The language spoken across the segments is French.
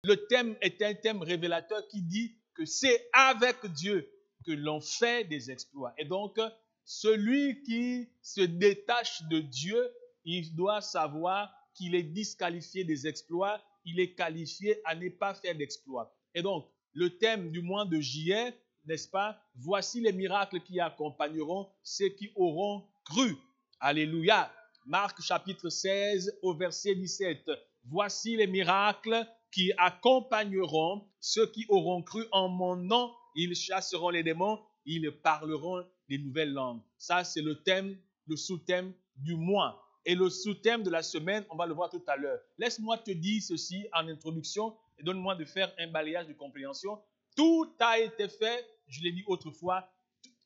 le thème est un thème révélateur qui dit que c'est avec Dieu que l'on fait des exploits. Et donc, celui qui se détache de Dieu, il doit savoir qu'il est disqualifié des exploits, il est qualifié à ne pas faire d'exploits. Et donc, le thème du mois de juillet, n'est-ce pas? Voici les miracles qui accompagneront ceux qui auront cru. Alléluia. Marc chapitre 16 au verset 17. Voici les miracles qui accompagneront ceux qui auront cru en mon nom. Ils chasseront les démons, ils parleront des nouvelles langues. Ça, c'est le thème, le sous-thème du mois. Et le sous-thème de la semaine, on va le voir tout à l'heure. Laisse-moi te dire ceci en introduction et donne-moi de faire un balayage de compréhension. Tout a été fait, je l'ai dit autrefois,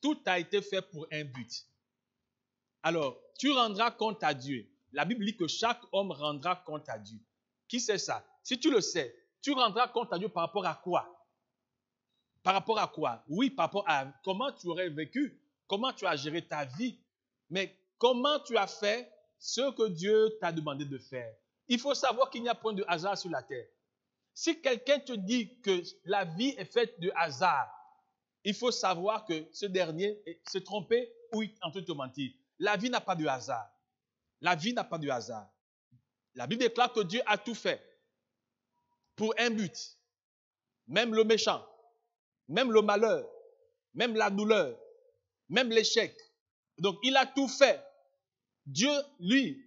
tout a été fait pour un but. Alors, tu rendras compte à Dieu. La Bible dit que chaque homme rendra compte à Dieu. Qui sait ça? Si tu le sais, tu rendras compte à Dieu par rapport à quoi? Par rapport à quoi? Oui, par rapport à comment tu aurais vécu, comment tu as géré ta vie, mais comment tu as fait ce que Dieu t'a demandé de faire. Il faut savoir qu'il n'y a point de hasard sur la terre. Si quelqu'un te dit que la vie est faite de hasard, il faut savoir que ce dernier se trompé ou il est en train de te mentir. La vie n'a pas de hasard. La vie n'a pas de hasard. La Bible déclare que Dieu a tout fait pour un but. Même le méchant, même le malheur, même la douleur, même l'échec. Donc, il a tout fait. Dieu, lui,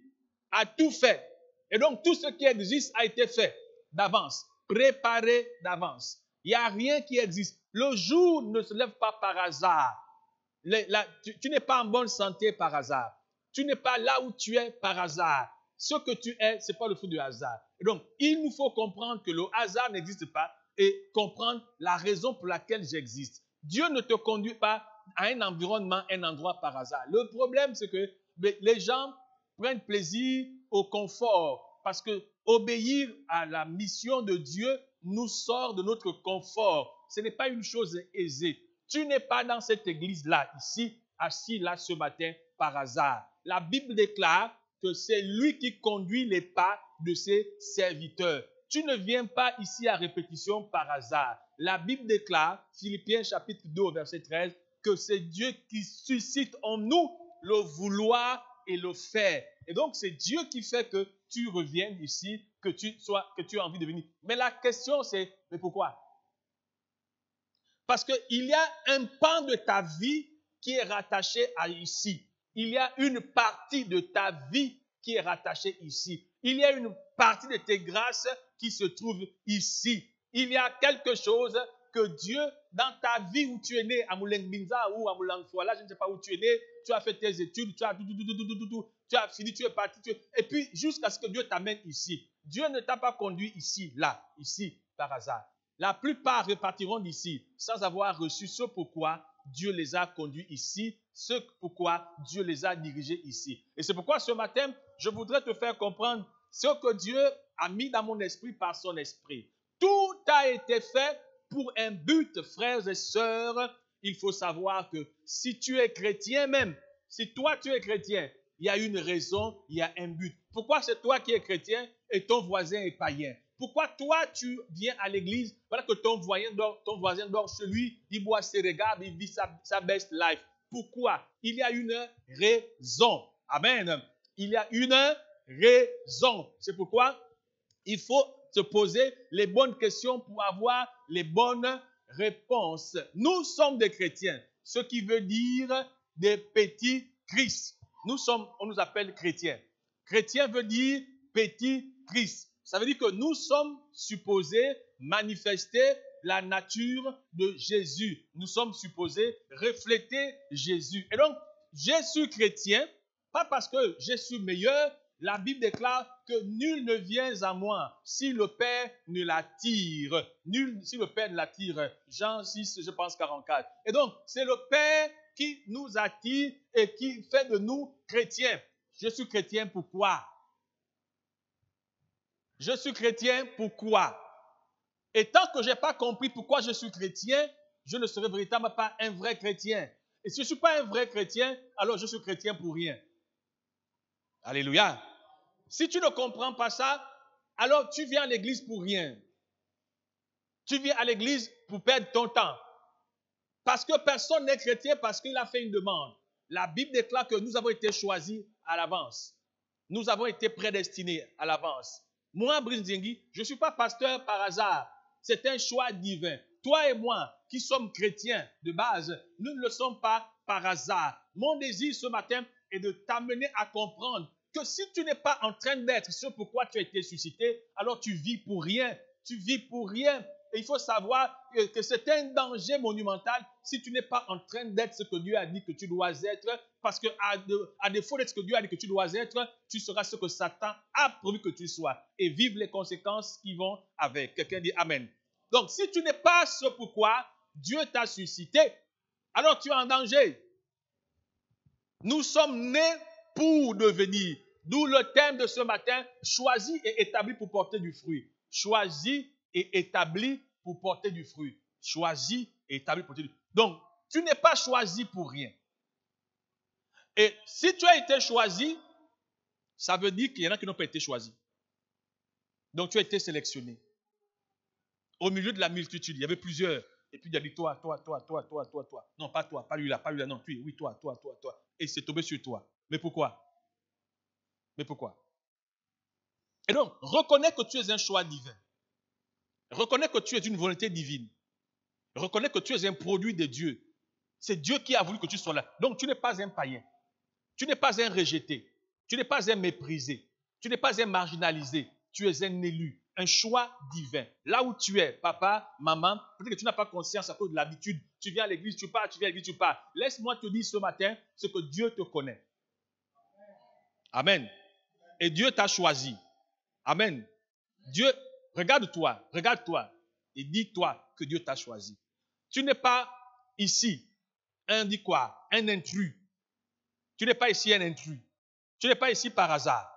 a tout fait. Et donc, tout ce qui existe a été fait d'avance, préparé d'avance. Il n'y a rien qui existe. Le jour ne se lève pas par hasard. Tu n'es pas en bonne santé par hasard. Tu n'es pas là où tu es par hasard. Ce que tu es, ce n'est pas le fruit du hasard. Et donc, il nous faut comprendre que le hasard n'existe pas et comprendre la raison pour laquelle j'existe. Dieu ne te conduit pas à un environnement, un endroit par hasard. Le problème, c'est que les gens prennent plaisir au confort parce que obéir à la mission de Dieu nous sort de notre confort. Ce n'est pas une chose aisée. Tu n'es pas dans cette église-là, ici, assis là ce matin par hasard. La Bible déclare que c'est lui qui conduit les pas de ses serviteurs. Tu ne viens pas ici à répétition par hasard. La Bible déclare, Philippiens chapitre 2, verset 13, que c'est Dieu qui suscite en nous le vouloir et le faire. Et donc, c'est Dieu qui fait que tu reviennes ici, que tu as envie de venir. Mais la question, c'est, mais pourquoi? Parce qu'il y a un pan de ta vie qui est rattaché à ici. Il y a une partie de ta vie qui est rattachée ici. Il y a une partie de tes grâces qui se trouve ici. Il y a quelque chose que Dieu, dans ta vie où tu es né, à Moulengbinza ou à Moulangfoala, je ne sais pas où tu es né, tu as fait tes études, tu as fini, tu es parti, et puis jusqu'à ce que Dieu t'amène ici. Dieu ne t'a pas conduit ici, là, ici, par hasard. La plupart repartiront d'ici sans avoir reçu ce pourquoi Dieu les a conduits ici, ce pourquoi Dieu les a dirigés ici. Et c'est pourquoi ce matin, je voudrais te faire comprendre ce que Dieu a mis dans mon esprit par son esprit. Tout a été fait pour un but, frères et sœurs. Il faut savoir que si tu es chrétien même, si toi tu es chrétien, il y a une raison, il y a un but. Pourquoi c'est toi qui es chrétien et ton voisin est païen? Pourquoi toi, tu viens à l'église, voilà que ton voisin dort chez lui, il boit ses regards, il vit sa best life. Pourquoi? Il y a une raison. Amen. Il y a une raison. C'est pourquoi il faut se poser les bonnes questions pour avoir les bonnes réponses. Nous sommes des chrétiens, ce qui veut dire des petits Christ. On nous appelle chrétiens. Chrétien veut dire petit Christ. Ça veut dire que nous sommes supposés manifester la nature de Jésus. Nous sommes supposés refléter Jésus. Et donc, je suis chrétien, pas parce que je suis meilleur. La Bible déclare que nul ne vient à moi si le Père ne l'attire. Si le Père ne l'attire. Jean 6, je pense 44. Et donc, c'est le Père qui nous attire et qui fait de nous chrétiens. Je suis chrétien pourquoi? Je suis chrétien pourquoi? Et tant que je n'ai pas compris pourquoi je suis chrétien, je ne serai véritablement pas un vrai chrétien. Et si je ne suis pas un vrai chrétien, alors je suis chrétien pour rien. Alléluia. Si tu ne comprends pas ça, alors tu viens à l'église pour rien. Tu viens à l'église pour perdre ton temps. Parce que personne n'est chrétien parce qu'il a fait une demande. La Bible déclare que nous avons été choisis à l'avance. Nous avons été prédestinés à l'avance. Moi, Brice Ndiengi, je ne suis pas pasteur par hasard. C'est un choix divin. Toi et moi, qui sommes chrétiens de base, nous ne le sommes pas par hasard. Mon désir ce matin est de t'amener à comprendre que si tu n'es pas en train d'être ce pourquoi tu as été suscité, alors tu vis pour rien. Tu vis pour rien. Et il faut savoir que c'est un danger monumental si tu n'es pas en train d'être ce que Dieu a dit que tu dois être, parce qu'à défaut d'être ce que Dieu a dit que tu dois être, tu seras ce que Satan a prévu que tu sois et vivre les conséquences qui vont avec. Quelqu'un dit Amen. Donc, si tu n'es pas ce pourquoi Dieu t'a suscité, alors tu es en danger. Nous sommes nés pour devenir. D'où le thème de ce matin, choisi et établi pour porter du fruit. Choisi et établi pour porter du fruit. Choisi et établi pour porter du fruit. Donc, tu n'es pas choisi pour rien. Et si tu as été choisi, ça veut dire qu'il y en a qui n'ont pas été choisis. Donc, tu as été sélectionné. Au milieu de la multitude, il y avait plusieurs. Et puis, il a dit toi. Non, pas toi, pas lui-là, non, oui, toi. Et c'est tombé sur toi. Mais pourquoi? Et donc, reconnais que tu es un choix divin. Reconnais que tu es une volonté divine. Reconnais que tu es un produit de Dieu. C'est Dieu qui a voulu que tu sois là. Donc, tu n'es pas un païen. Tu n'es pas un rejeté. Tu n'es pas un méprisé. Tu n'es pas un marginalisé. Tu es un élu. Un choix divin. Là où tu es, papa, maman, peut-être que tu n'as pas conscience à cause de l'habitude. Tu viens à l'église, tu pars, tu viens à l'église, tu pars. Laisse-moi te dire ce matin ce que Dieu te connaît. Amen. Et Dieu t'a choisi. Amen. Dieu, regarde-toi et dis-toi que Dieu t'a choisi. Tu n'es pas ici un intrus. Tu n'es pas ici un intrus. Tu n'es pas ici par hasard.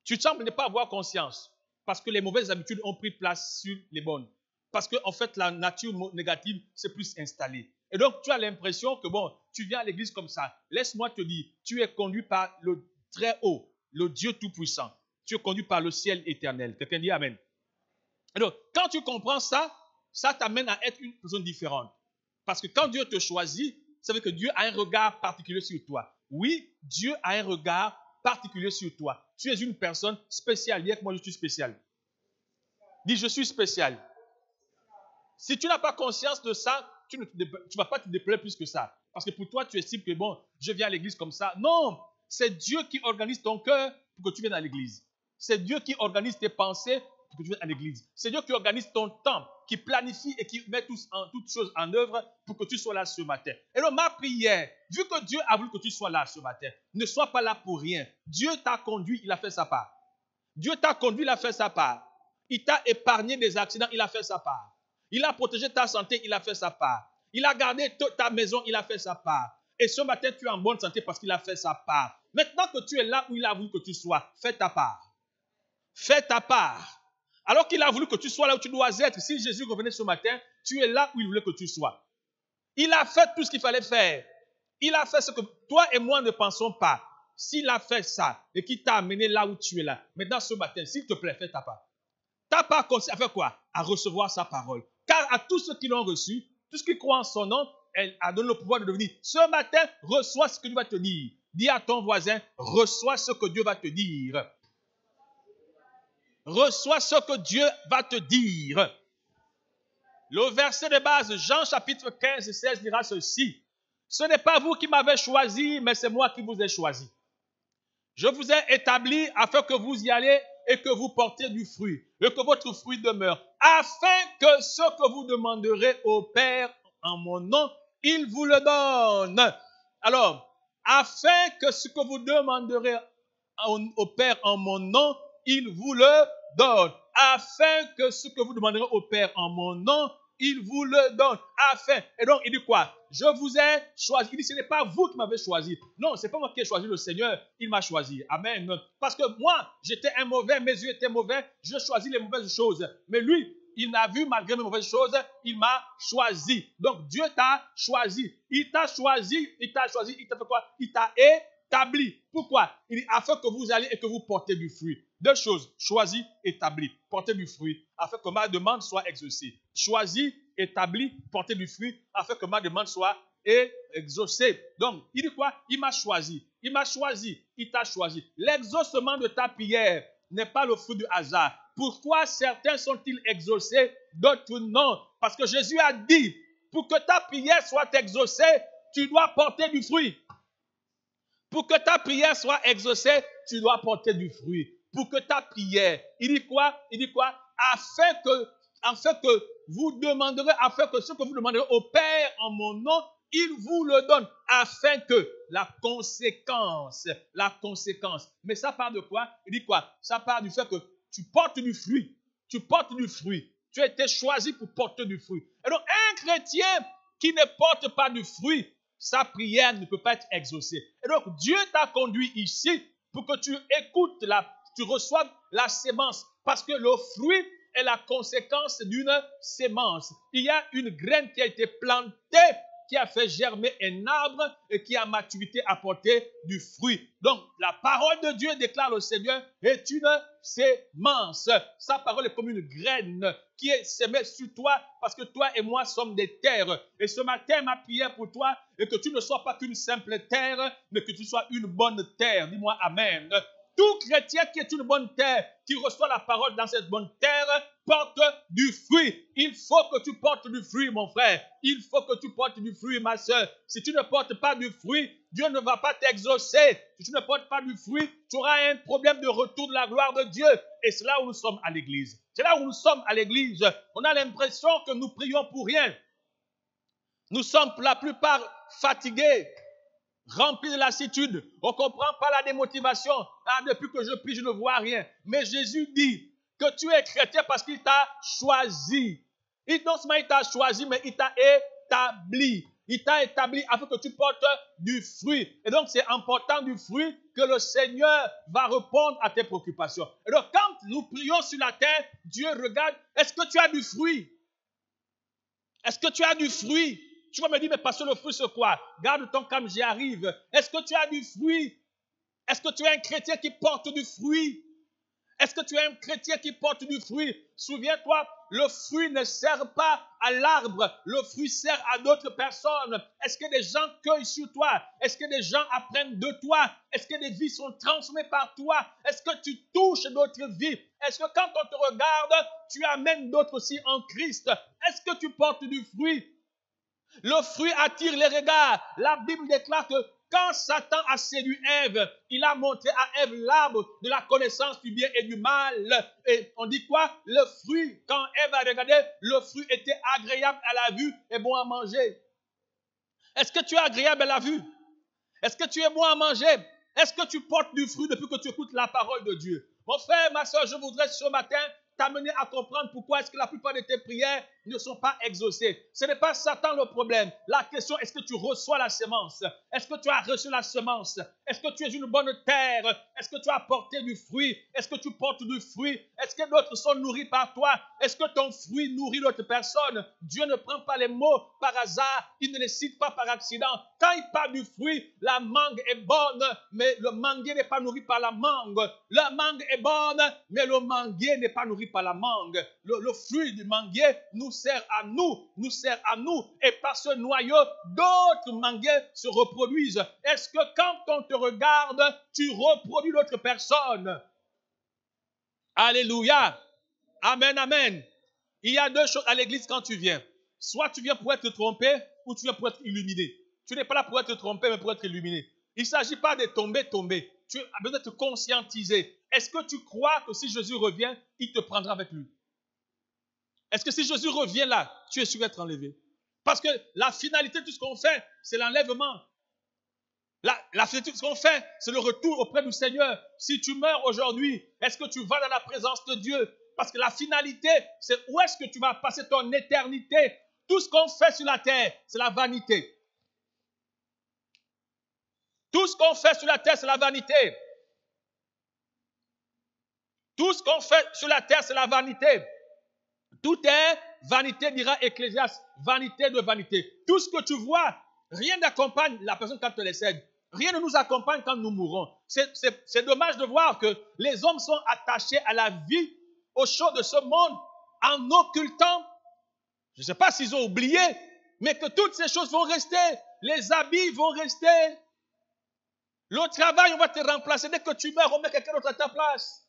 Tu sembles ne pas avoir conscience parce que les mauvaises habitudes ont pris place sur les bonnes. Parce qu'en fait, la nature négative s'est plus installée. Et donc, tu as l'impression que, tu viens à l'église comme ça. Laisse-moi te dire, tu es conduit par le très haut, le Dieu tout-puissant. Tu es conduit par le ciel éternel. Quelqu'un dit Amen. Et donc, quand tu comprends ça, ça t'amène à être une personne différente. Parce que quand Dieu te choisit, ça veut dire que Dieu a un regard particulier sur toi. Oui, Dieu a un regard particulier sur toi. Tu es une personne spéciale. Dis que moi, je suis spécial. Dis, je suis spécial. Si tu n'as pas conscience de ça, tu ne vas pas te déplaire plus que ça. Parce que pour toi, tu estimes que, je viens à l'église comme ça. Non, c'est Dieu qui organise ton cœur pour que tu viennes à l'église. C'est Dieu qui organise tes pensées pour que tu viennes à l'église. C'est Dieu qui organise ton temps, qui planifie et qui met toutes choses en œuvre pour que tu sois là ce matin. Et donc, ma prière, vu que Dieu a voulu que tu sois là ce matin, ne sois pas là pour rien. Dieu t'a conduit, il a fait sa part. Dieu t'a conduit, il a fait sa part. Il t'a épargné des accidents, il a fait sa part. Il a protégé ta santé, il a fait sa part. Il a gardé ta maison, il a fait sa part. Et ce matin, tu es en bonne santé parce qu'il a fait sa part. Maintenant que tu es là où il a voulu que tu sois, fais ta part. Fais ta part. Alors qu'il a voulu que tu sois là où tu dois être. Si Jésus revenait ce matin, tu es là où il voulait que tu sois. Il a fait tout ce qu'il fallait faire. Il a fait ce que toi et moi ne pensons pas. S'il a fait ça et qu'il t'a amené là où tu es là, maintenant ce matin, s'il te plaît, fais ta part. Ta part consiste à faire quoi? À recevoir sa parole. Car à tous ceux qui l'ont reçu, tous ceux qui croient en son nom, elle a donné le pouvoir de devenir. Ce matin, reçois ce que Dieu va te dire. Dis à ton voisin, reçois ce que Dieu va te dire. Reçois ce que Dieu va te dire. Le verset de base, Jean chapitre 15 et 16 dira ceci. Ce n'est pas vous qui m'avez choisi, mais c'est moi qui vous ai choisi. Je vous ai établi afin que vous y allez et que vous portiez du fruit, et que votre fruit demeure, afin que ce que vous demanderez au Père en mon nom, il vous le donne. Alors, afin que ce que vous demanderez au Père en mon nom, il vous le donne. Afin que ce que vous demanderez au Père en mon nom, il vous le donne. Afin. Et donc, il dit quoi? Je vous ai choisi. Il dit, ce n'est pas vous qui m'avez choisi. Non, ce n'est pas moi qui ai choisi le Seigneur. Il m'a choisi. Amen. Parce que moi, j'étais un mauvais, mes yeux étaient mauvais. Je choisis les mauvaises choses. Mais lui, il m'a vu malgré mes mauvaises choses. Il m'a choisi. Donc, Dieu t'a choisi. Il t'a choisi. Il t'a choisi. Il t'a fait quoi? Il t'a établi. Pourquoi? Il dit, afin que vous alliez et que vous portez du fruit. Deux choses, choisi, établi, porter du fruit, afin que ma demande soit exaucée. Choisi, établi, porter du fruit, afin que ma demande soit exaucée. Donc, il dit quoi? Il m'a choisi. Il m'a choisi. Il t'a choisi. L'exaucement de ta prière n'est pas le fruit du hasard. Pourquoi certains sont-ils exaucés, d'autres non? Parce que Jésus a dit, pour que ta prière soit exaucée, tu dois porter du fruit. Pour que ta prière soit exaucée, tu dois porter du fruit. Pour que ta prière, il dit quoi? Il dit quoi? Afin que vous demanderez, afin que ce que vous demanderez au Père en mon nom, il vous le donne, afin que la conséquence, mais ça part de quoi? Il dit quoi? Ça part du fait que tu portes du fruit, tu portes du fruit, tu as été choisi pour porter du fruit. Et donc un chrétien qui ne porte pas du fruit, sa prière ne peut pas être exaucée. Et donc Dieu t'a conduit ici pour que tu écoutes, tu reçoives la sémence, parce que le fruit est la conséquence d'une sémence. Il y a une graine qui a été plantée, qui a fait germer un arbre et qui à maturité apporté du fruit. Donc, la parole de Dieu, déclare le Seigneur, est une sémence. Sa parole est comme une graine qui est sémée sur toi parce que toi et moi sommes des terres. Et ce matin, ma prière pour toi est que tu ne sois pas qu'une simple terre, mais que tu sois une bonne terre. Dis-moi Amen. Tout chrétien qui est une bonne terre, qui reçoit la parole dans cette bonne terre, porte du fruit. Il faut que tu portes du fruit, mon frère. Il faut que tu portes du fruit, ma soeur. Si tu ne portes pas du fruit, Dieu ne va pas t'exaucer. Si tu ne portes pas du fruit, tu auras un problème de retour de la gloire de Dieu. Et c'est là où nous sommes à l'église. C'est là où nous sommes à l'église. On a l'impression que nous prions pour rien. Nous sommes pour la plupart fatigués, rempli de lassitude. On ne comprend pas la démotivation. Ah, depuis que je prie, je ne vois rien. Mais Jésus dit que tu es chrétien parce qu'il t'a choisi. Non seulement il t'a choisi, mais il t'a établi. Il t'a établi afin que tu portes du fruit. Et donc, c'est en portant du fruit que le Seigneur va répondre à tes préoccupations. Et donc, quand nous prions sur la terre, Dieu regarde, est-ce que tu as du fruit? Est-ce que tu as du fruit? Tu vas me dire, mais pasteur, le fruit, c'est quoi? Garde ton calme, j'y arrive. Est-ce que tu as du fruit? Est-ce que tu es un chrétien qui porte du fruit? Est-ce que tu es un chrétien qui porte du fruit? Souviens-toi, le fruit ne sert pas à l'arbre. Le fruit sert à d'autres personnes. Est-ce que des gens cueillent sur toi? Est-ce que des gens apprennent de toi? Est-ce que des vies sont transformées par toi? Est-ce que tu touches d'autres vies? Est-ce que quand on te regarde, tu amènes d'autres aussi en Christ? Est-ce que tu portes du fruit? Le fruit attire les regards. La Bible déclare que quand Satan a séduit Ève, il a montré à Ève l'arbre de la connaissance du bien et du mal. Et on dit quoi? Le fruit, quand Ève a regardé, le fruit était agréable à la vue et bon à manger. Est-ce que tu es agréable à la vue? Est-ce que tu es bon à manger? Est-ce que tu portes du fruit depuis que tu écoutes la parole de Dieu? Mon frère, ma soeur, je voudrais ce matin t'amener à comprendre pourquoi est-ce que la plupart de tes prières ne sont pas exaucées. Ce n'est pas Satan le problème. La question, est-ce que tu reçois la semence? Est-ce que tu as reçu la semence? Est-ce que tu es une bonne terre? Est-ce que tu as porté du fruit? Est-ce que tu portes du fruit? Est-ce que d'autres sont nourris par toi? Est-ce que ton fruit nourrit d'autres personnes? Dieu ne prend pas les mots par hasard. Il ne les cite pas par accident. Quand il parle du fruit, la mangue est bonne, mais le manguier n'est pas nourri par la mangue. La mangue est bonne, mais le manguier n'est pas nourri par la mangue. Le fruit du manguier nous sert à nous, et par ce noyau, d'autres manguiers se reproduisent. Est-ce que quand on te regarde, tu reproduis d'autres personnes? Alléluia. Amen, amen. Il y a deux choses à l'église quand tu viens. Soit tu viens pour être trompé, ou tu viens pour être illuminé. Tu n'es pas là pour être trompé, mais pour être illuminé. Il ne s'agit pas de tomber. Tu as besoin de te conscientiser. Est-ce que tu crois que si Jésus revient, il te prendra avec lui? Est-ce que si Jésus revient là, tu es sûr d'être enlevé? Parce que la finalité de tout ce qu'on fait, c'est l'enlèvement. La finalité de ce qu'on fait, c'est le retour auprès du Seigneur. Si tu meurs aujourd'hui, est-ce que tu vas dans la présence de Dieu? Parce que la finalité, c'est où est-ce que tu vas passer ton éternité. Tout ce qu'on fait sur la terre, c'est la vanité. Tout ce qu'on fait sur la terre, c'est la vanité. Tout ce qu'on fait sur la terre, c'est la vanité. Tout est vanité, dira Ecclésiaste. Vanité de vanité. Tout ce que tu vois, rien n'accompagne la personne quand elle décède. Rien ne nous accompagne quand nous mourrons. C'est dommage de voir que les hommes sont attachés à la vie, aux choses de ce monde, en occultant. Je ne sais pas s'ils ont oublié, mais que toutes ces choses vont rester. Les habits vont rester. Le travail, on va te remplacer. Dès que tu meurs, on met quelqu'un d'autre à ta place.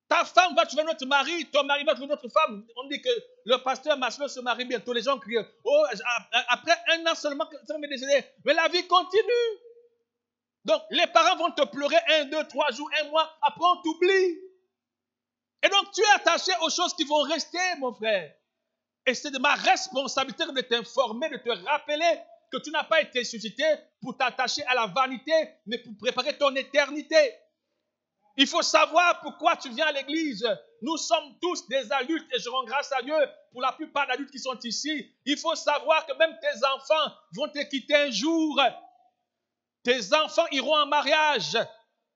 Ta femme va trouver notre mari, ton mari va trouver notre femme. On dit que le pasteur Maslow se marie bientôt. Les gens crient, oh, après 1 an seulement, ça va me décéder. Mais la vie continue. Donc, les parents vont te pleurer 1, 2, 3 jours, 1 mois. Après, on t'oublie. Et donc, tu es attaché aux choses qui vont rester, mon frère. Et c'est de ma responsabilité de t'informer, de te rappeler que tu n'as pas été suscité pour t'attacher à la vanité, mais pour préparer ton éternité. Il faut savoir pourquoi tu viens à l'église. Nous sommes tous des adultes et je rends grâce à Dieu pour la plupart d'adultes qui sont ici. Il faut savoir que même tes enfants vont te quitter un jour. Tes enfants iront en mariage.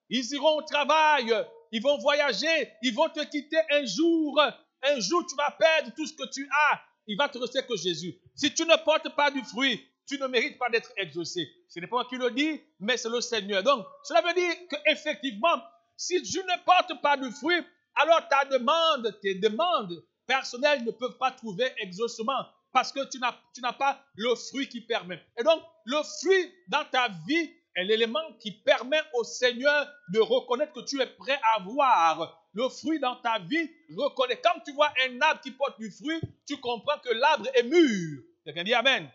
Ils iront au travail. Ils vont voyager. Ils vont te quitter un jour. Un jour, tu vas perdre tout ce que tu as. Il va te rester que Jésus. Si tu ne portes pas du fruit, tu ne mérites pas d'être exaucé. Ce n'est pas moi qui le dis, mais c'est le Seigneur. Donc, cela veut dire qu'effectivement, si tu ne portes pas de fruit, alors tes demandes personnelles ne peuvent pas trouver exaucement parce que tu n'as pas le fruit qui permet. Et donc, le fruit dans ta vie est l'élément qui permet au Seigneur de reconnaître que tu es prêt à voir. Le fruit dans ta vie reconnaît. Quand tu vois un arbre qui porte du fruit, tu comprends que l'arbre est mûr. Quelqu'un dit Amen.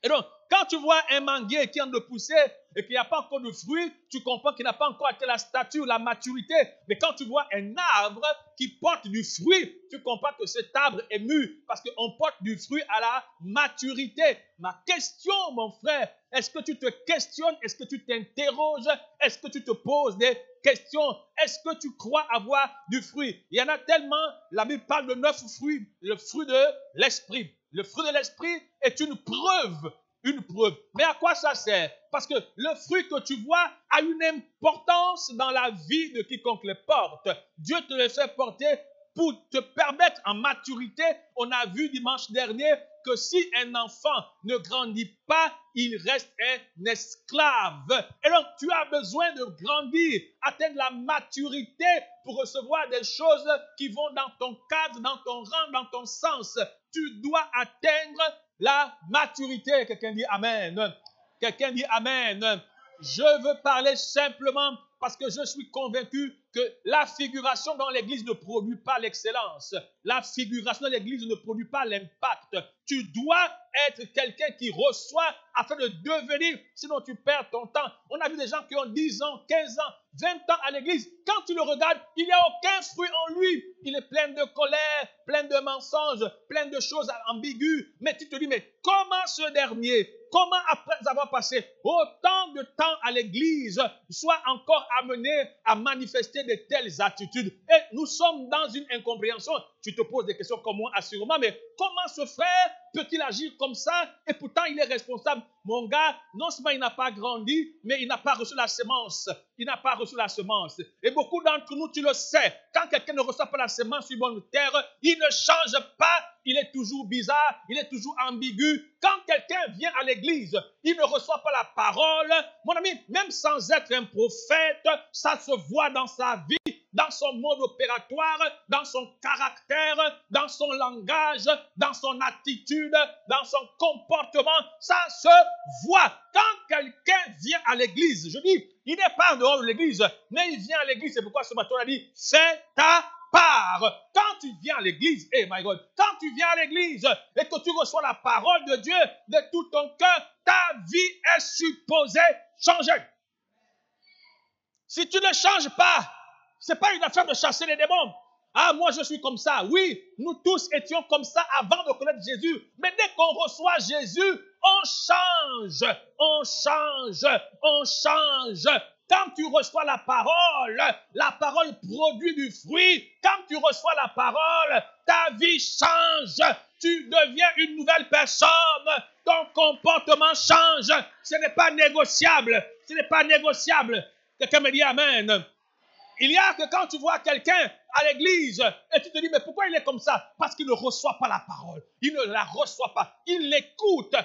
Et donc, quand tu vois un manguier qui est en train de pousser et qu'il n'y a pas encore de fruits, tu comprends qu'il n'a pas encore atteint la stature, la maturité. Mais quand tu vois un arbre qui porte du fruit, tu comprends que cet arbre est mûr parce qu'on porte du fruit à la maturité. Ma question, mon frère, est-ce que tu te questionnes? Est-ce que tu t'interroges? Est-ce que tu te poses des questions? Est-ce que tu crois avoir du fruit? Il y en a tellement, la Bible parle de 9 fruits, le fruit de l'esprit. Le fruit de l'esprit est une preuve. Une preuve. Mais à quoi ça sert? Parce que le fruit que tu vois a une importance dans la vie de quiconque le porte. Dieu te le fait porter pour te permettre en maturité. On a vu dimanche dernier que si un enfant ne grandit pas, il reste un esclave. Et donc, tu as besoin de grandir, atteindre la maturité pour recevoir des choses qui vont dans ton cadre, dans ton rang, dans ton sens. Tu dois atteindre la maturité. Quelqu'un dit Amen. Quelqu'un dit Amen. Je veux parler simplement parce que je suis convaincu que la figuration dans l'Église ne produit pas l'excellence. La figuration dans l'Église ne produit pas l'impact. Tu dois être quelqu'un qui reçoit afin de devenir, sinon tu perds ton temps. On a vu des gens qui ont 10 ans, 15 ans, 20 ans à l'église. Quand tu le regardes, il n'y a aucun fruit en lui. Il est plein de colère, plein de mensonges, plein de choses ambiguës. Mais tu te dis, mais comment ce dernier, comment après avoir passé autant de temps à l'église, soit encore amené à manifester de telles attitudes? Et nous sommes dans une incompréhension. Tu te poses des questions comme moi, assurément, mais comment ce frère peut-il agir comme ça et pourtant il est responsable? Mon gars, non seulement il n'a pas grandi, mais il n'a pas reçu la semence. Il n'a pas reçu la semence. Et beaucoup d'entre nous, tu le sais, quand quelqu'un ne reçoit pas la semence sur bonne terre, il ne change pas, il est toujours bizarre, il est toujours ambigu. Quand quelqu'un vient à l'église, il ne reçoit pas la parole. Mon ami, même sans être un prophète, ça se voit dans sa vie, dans son mode opératoire, dans son caractère, dans son langage, dans son attitude, dans son comportement. Ça se voit. Quand quelqu'un vient à l'église, je dis, il n'est pas en dehors de l'église, mais il vient à l'église. C'est pourquoi ce matin on a dit, fais ta part. Quand tu viens à l'église, my God, quand tu viens à l'église et que tu reçois la parole de Dieu de tout ton cœur, ta vie est supposée changer. Si tu ne changes pas, ce n'est pas une affaire de chasser les démons. Ah, moi je suis comme ça. Oui, nous tous étions comme ça avant de connaître Jésus. Mais dès qu'on reçoit Jésus, on change, on change, on change. Quand tu reçois la parole produit du fruit. Quand tu reçois la parole, ta vie change. Tu deviens une nouvelle personne. Ton comportement change. Ce n'est pas négociable. Ce n'est pas négociable. Quelqu'un me dit Amen. Il y a que quand tu vois quelqu'un à l'église et tu te dis, mais pourquoi il est comme ça? Parce qu'il ne reçoit pas la parole. Il ne la reçoit pas. Il l'écoute,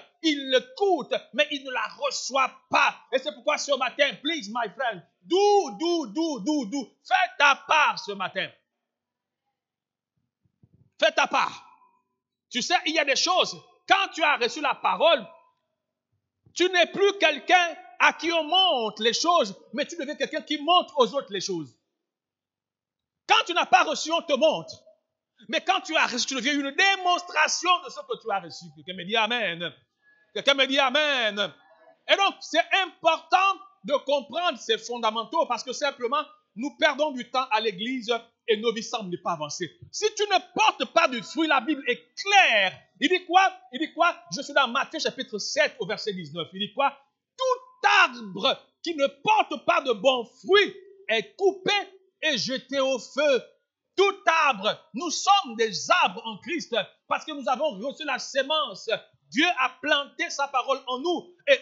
mais il ne la reçoit pas. Et c'est pourquoi ce matin, please, my friend, fais ta part ce matin. Fais ta part. Tu sais, il y a des choses, quand tu as reçu la parole, tu n'es plus quelqu'un à qui on montre les choses, mais tu deviens quelqu'un qui montre aux autres les choses. Quand tu n'as pas reçu, on te montre. Mais quand tu as reçu, tu deviens une démonstration de ce que tu as reçu. Quelqu'un me dit Amen. Quelqu'un me dit Amen. Et donc, c'est important de comprendre ces fondamentaux parce que simplement, nous perdons du temps à l'église et nos vies semblent pas avancer. Si tu ne portes pas de fruit, la Bible est claire. Il dit quoi? Il dit quoi? Je suis dans Matthieu chapitre 7 au verset 19. Il dit quoi? Tout arbre qui ne porte pas de bons fruits est coupé et jeté au feu. Tout arbre, nous sommes des arbres en Christ parce que nous avons reçu la sémence. Dieu a planté sa parole en nous. Et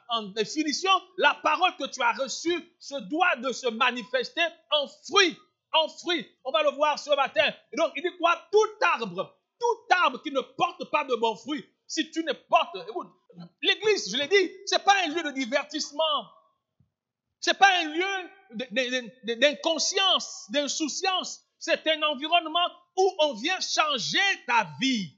en définition, la parole que tu as reçue se doit de se manifester en fruit. En fruit. On va le voir ce matin. Et donc, il dit quoi? Tout arbre qui ne porte pas de bons fruits, si tu ne portes... Écoute, l'église, je l'ai dit, ce n'est pas un lieu de divertissement. Ce n'est pas un lieu d'inconscience, d'insouciance. C'est un environnement où on vient changer ta vie.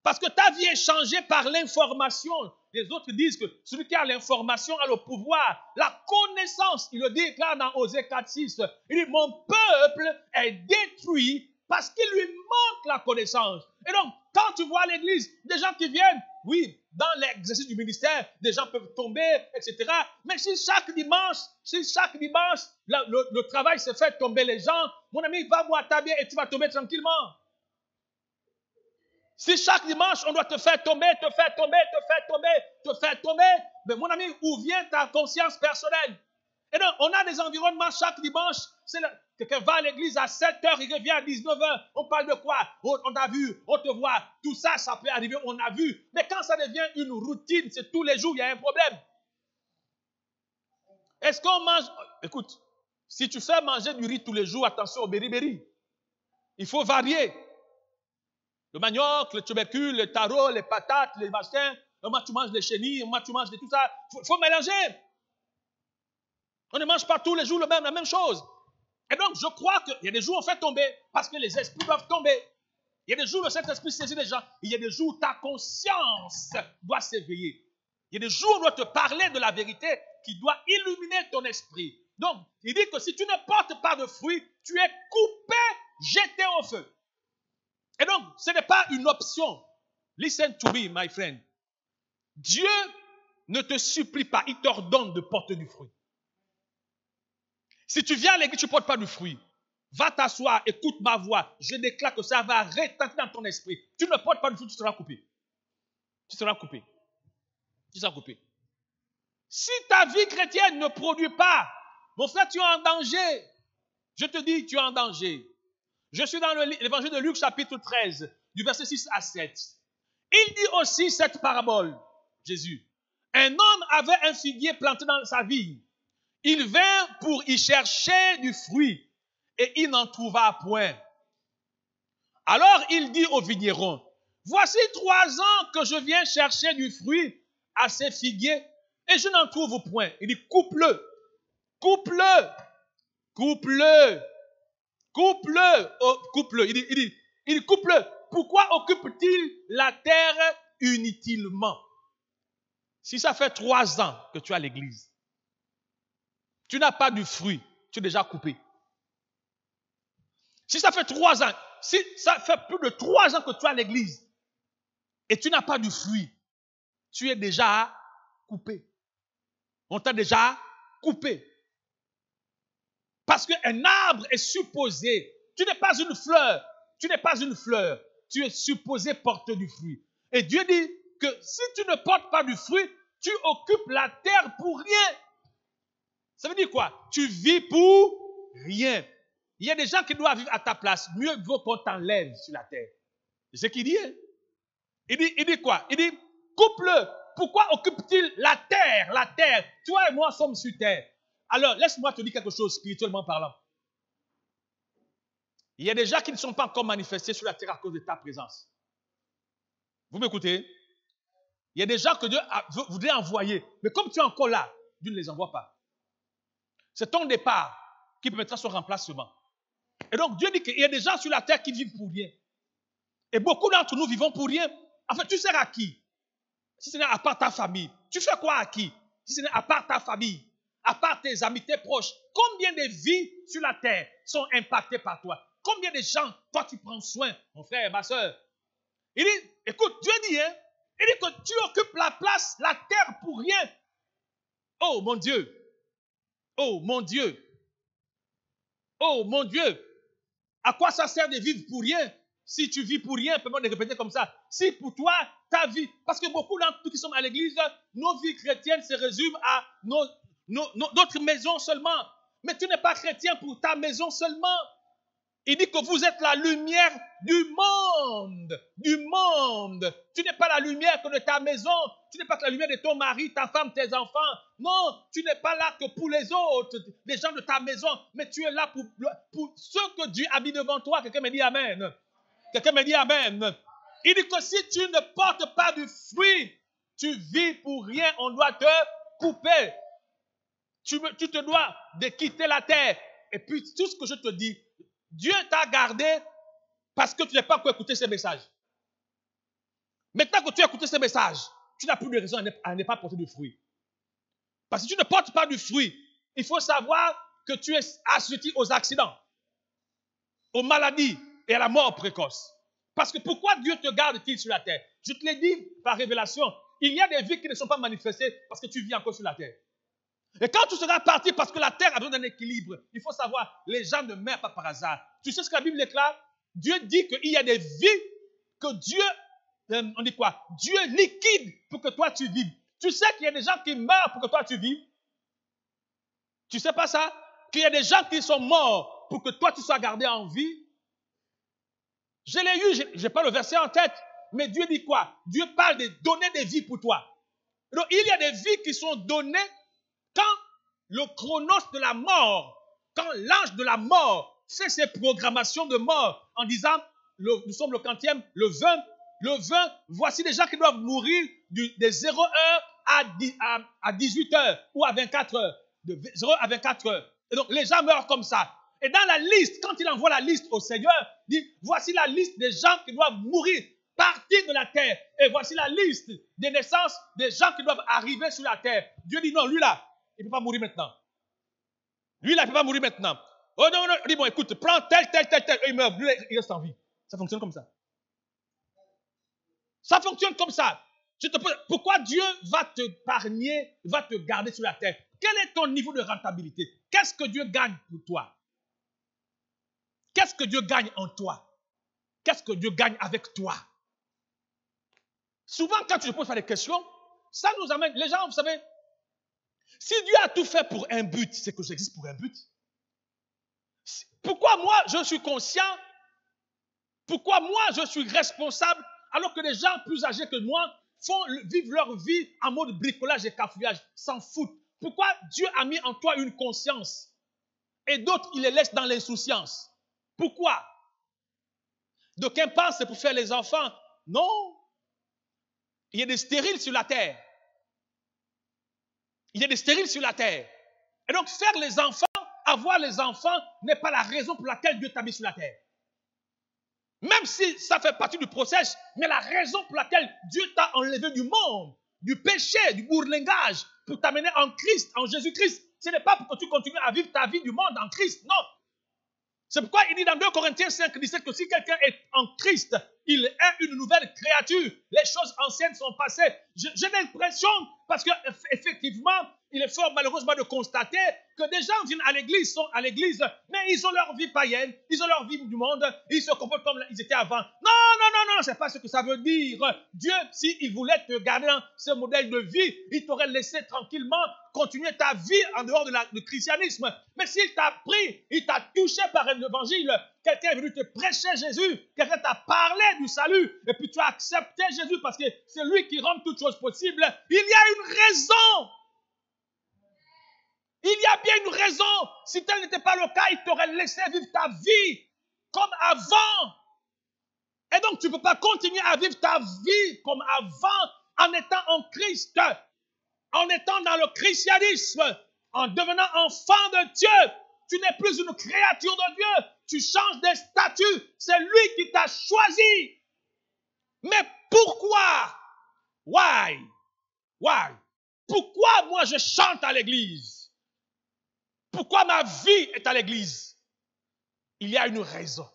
Parce que ta vie est changée par l'information. Les autres disent que celui qui a l'information a le pouvoir, la connaissance. Il le déclare dans Osée 4:6. Il dit, mon peuple est détruit parce qu'il lui manque la connaissance. Et donc, quand tu vois à l'église, des gens qui viennent, oui, dans l'exercice du ministère, des gens peuvent tomber, etc. Mais si chaque dimanche, le travail se fait tomber les gens, mon ami, va boire ta bière et tu vas tomber tranquillement. Si chaque dimanche, on doit te faire tomber, mais mon ami, où vient ta conscience personnelle? Et donc, on a des environnements chaque dimanche. Quelqu'un va à l'église à 7h, il revient à 19h. On parle de quoi? On t'a vu, on te voit. Tout ça, ça peut arriver, on a vu. Mais quand ça devient une routine, c'est tous les jours, il y a un problème. Est-ce qu'on mange? Écoute, si tu fais manger du riz tous les jours, attention au beriberi. Il faut varier. Le manioc, le tubercule, le taro, les patates, les machins. Moi, tu manges les chenilles, moi, tu manges de tout ça. Il faut mélanger. On ne mange pas tous les jours la même chose. Et donc, je crois qu'il y a des jours où on fait tomber parce que les esprits doivent tomber. Il y a des jours où le Saint-Esprit saisit les gens. Il y a des jours où ta conscience doit s'éveiller. Il y a des jours où on doit te parler de la vérité qui doit illuminer ton esprit. Donc, il dit que si tu ne portes pas de fruits, tu es coupé, jeté au feu. Et donc, ce n'est pas une option. Listen to me, my friend. Dieu ne te supplie pas, il t'ordonne de porter du fruit. Si tu viens à l'église, tu ne portes pas de fruit. Va t'asseoir, écoute ma voix. Je déclare que ça va retentir dans ton esprit. Tu ne portes pas de fruit, tu seras coupé. Tu seras coupé. Tu seras coupé. Si ta vie chrétienne ne produit pas, mon frère, tu es en danger. Je te dis, tu es en danger. Je suis dans l'évangile de Luc, chapitre 13, du verset 6 à 7. Il dit aussi cette parabole, Jésus. Un homme avait un figuier planté dans sa vigne. Il vint pour y chercher du fruit et il n'en trouva point. Alors il dit au vigneron, voici 3 ans que je viens chercher du fruit à ces figuiers et je n'en trouve point. Il dit, coupe-le, coupe-le, coupe-le, coupe-le, oh, coupe-le. Il dit, coupe-le. Pourquoi occupe-t-il la terre inutilement? Si ça fait 3 ans que tu es à l'église, tu n'as pas du fruit, tu es déjà coupé. Si ça fait 3 ans, si ça fait plus de 3 ans que tu es à l'église et tu n'as pas du fruit, tu es déjà coupé. On t'a déjà coupé. Parce qu'un arbre est supposé, tu n'es pas une fleur, tu es supposé porter du fruit. Et Dieu dit que si tu ne portes pas du fruit, tu occupes la terre pour rien. Ça veut dire quoi? Tu vis pour rien. Il y a des gens qui doivent vivre à ta place. Mieux vaut qu'on t'enlève sur la terre. C'est ce qu'il dit. Hein? Il dit quoi? Il dit, coupe-le. Pourquoi occupe-t-il la terre? La terre. Toi et moi sommes sur terre. Alors, laisse-moi te dire quelque chose, spirituellement parlant. Il y a des gens qui ne sont pas encore manifestés sur la terre à cause de ta présence. Vous m'écoutez? Il y a des gens que Dieu voudrait envoyer. Mais comme tu es encore là, Dieu ne les envoie pas. C'est ton départ qui permettra son remplacement. Et donc, Dieu dit qu'il y a des gens sur la terre qui vivent pour rien. Et beaucoup d'entre nous vivons pour rien. En fait, tu sers à qui? Si ce n'est à part ta famille. Tu fais quoi à qui? Si ce n'est à part ta famille, à part tes amis, tes proches. Combien de vies sur la terre sont impactées par toi? Combien de gens, toi, tu prends soin, mon frère, ma soeur? Il dit, écoute, Dieu dit, hein, il dit que tu occupes la place, la terre pour rien. Oh, mon Dieu. Oh, mon Dieu. Oh, mon Dieu. À quoi ça sert de vivre pour rien? Si tu vis pour rien, permets-moi de répéter comme ça. Si pour toi, ta vie, parce que beaucoup d'entre nous qui sommes à l'église, nos vies chrétiennes se résument à notre maison seulement. Mais tu n'es pas chrétien pour ta maison seulement. Il dit que vous êtes la lumière du monde. Du monde. Tu n'es pas la lumière que de ta maison. Tu n'es pas que la lumière de ton mari, ta femme, tes enfants. Non, tu n'es pas là que pour les autres, les gens de ta maison. Mais tu es là pour ceux que Dieu a mis devant toi. Quelqu'un me dit Amen. Quelqu'un me dit Amen. Il dit que si tu ne portes pas du fruit, tu vis pour rien. On doit te couper. Tu te dois de quitter la terre. Et puis tout ce que je te dis, Dieu t'a gardé parce que tu n'as pas encore écouté ces messages. Maintenant que tu as écouté ces messages, tu n'as plus de raison à ne pas porter de fruit. Parce que si tu ne portes pas du fruit, il faut savoir que tu es assujetti aux accidents, aux maladies et à la mort précoce. Parce que pourquoi Dieu te garde-t-il sur la terre? Je te l'ai dit par révélation, il y a des vies qui ne sont pas manifestées parce que tu vis encore sur la terre. Et quand tu seras parti parce que la terre a besoin d'un équilibre, il faut savoir, les gens ne meurent pas par hasard. Tu sais ce que la Bible déclare? Dieu dit qu'il y a des vies que Dieu, on dit quoi? Dieu liquide pour que toi tu vives. Tu sais qu'il y a des gens qui meurent pour que toi tu vives? Tu sais pas ça? Qu'il y a des gens qui sont morts pour que toi tu sois gardé en vie? Je l'ai eu, je n'ai pas le verset en tête, mais Dieu dit quoi? Dieu parle de donner des vies pour toi. Donc il y a des vies qui sont données quand le chronos de la mort, quand l'ange de la mort fait ses programmations de mort en disant, nous sommes le 40e, le 20, voici des gens qui doivent mourir de 0 heure à 18 heures ou à 24 heures, de 0 à 24 heures. Et donc les gens meurent comme ça. Et dans la liste, quand il envoie la liste au Seigneur, il dit, voici la liste des gens qui doivent mourir, partir de la terre. Et voici la liste des naissances des gens qui doivent arriver sur la terre. Dieu dit, non, lui là, il ne peut pas mourir maintenant. Lui, là, il ne peut pas mourir maintenant. Oh non, non, il dit, bon, écoute, prends tel, et il meurt. Lui, il reste en vie. Ça fonctionne comme ça. Ça fonctionne comme ça. Pourquoi Dieu va te pargner, va te garder sur la terre? Quel est ton niveau de rentabilité? Qu'est-ce que Dieu gagne pour toi? Qu'est-ce que Dieu gagne en toi? Qu'est-ce que Dieu gagne avec toi? Souvent, quand tu te poses des questions, ça nous amène, les gens, vous savez, si Dieu a tout fait pour un but, c'est que j'existe pour un but. Pourquoi moi, je suis conscient? Pourquoi moi, je suis responsable alors que les gens plus âgés que moi vivent leur vie en mode bricolage et cafouillage, s'en foutent? Pourquoi Dieu a mis en toi une conscience et d'autres, il les laisse dans l'insouciance? Pourquoi? D'aucuns pensent que c'est pour faire les enfants. Non. Il y a des stériles sur la terre. Il y a des stériles sur la terre. Et donc, faire les enfants, avoir les enfants, n'est pas la raison pour laquelle Dieu t'a mis sur la terre. Même si ça fait partie du processus, mais la raison pour laquelle Dieu t'a enlevé du monde, du péché, du bourlingage, pour t'amener en Christ, en Jésus-Christ, ce n'est pas pour que tu continues à vivre ta vie du monde en Christ, non. C'est pourquoi il dit dans 2 Corinthiens 5, 17 que si quelqu'un est en Christ, il est une nouvelle créature. Les choses anciennes sont passées. J'ai l'impression, parce qu'effectivement, il est fort malheureusement de constater que des gens viennent à l'église, sont à l'église, mais ils ont leur vie païenne, ils ont leur vie du monde, ils se comportent comme ils étaient avant. Non, c'est pas ce que ça veut dire. Dieu, s'il voulait te garder dans ce modèle de vie, il t'aurait laissé tranquillement continuer ta vie en dehors du christianisme. Mais s'il t'a pris, il t'a touché par un évangile, quelqu'un est venu te prêcher Jésus, quelqu'un t'a parlé du salut, et puis tu as accepté Jésus parce que c'est lui qui rend toutes choses possibles, il y a une raison. Il y a bien raison. Si tel n'était pas le cas, il t'aurait laissé vivre ta vie comme avant. Et donc, tu ne peux pas continuer à vivre ta vie comme avant en étant en Christ, en étant dans le christianisme, en devenant enfant de Dieu. Tu n'es plus une créature de Dieu. Tu changes de statut. C'est lui qui t'a choisi. Mais pourquoi? Why? Pourquoi moi je chante à l'église? Pourquoi ma vie est à l'église? Il y a une raison.